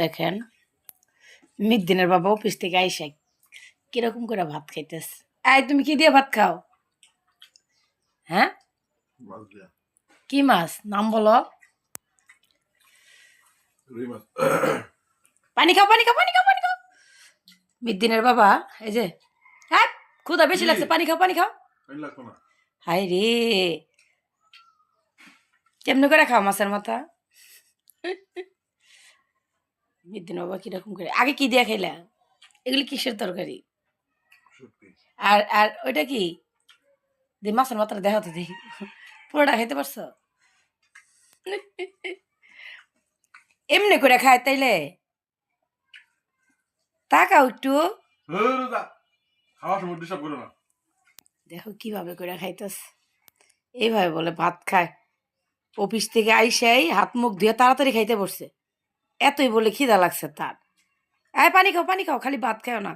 দেখেন মিদ্দিনের বাবা অফিস থেকে আইসা কিরকম করে ভাত খাইতেছ। তুমি কি দিয়ে ভাত খাও? হ্যাঁ, কি মাছ নাম বলো? পানি খাও, পানি খাও, পানি খাও, পানি খাও। মিদ্দিনের বাবা এই যে, হ্যাঁ ক্ষুধা বেশি লাগছে, পানি খাও, পানি খাও। হাই রে, কেমনে করে খাও মাছের মাথা? মিদ্দিন বাবা কিরকম করে, আগে কি দিয়া খাইলা? এগুলি কিসের তরকারি? আর আর ওইটা কি যে মাছের মাথাটা দেখা তো দেখি, পুরোটা খাইতে পারছো? এমনি করে খায় তাইলে? তাকাও একটু, দেখো কিভাবে করে খাইতেছ। এইভাবে বলে ভাত খায়? অফিস থেকে আইসাই হাত মুখ ধুয়ে তাড়াতাড়ি খাইতে বসছে, এতই বলে খিদা লাগছে তার। পানি খাও, পানি খাও, খালি ভাত খাও না।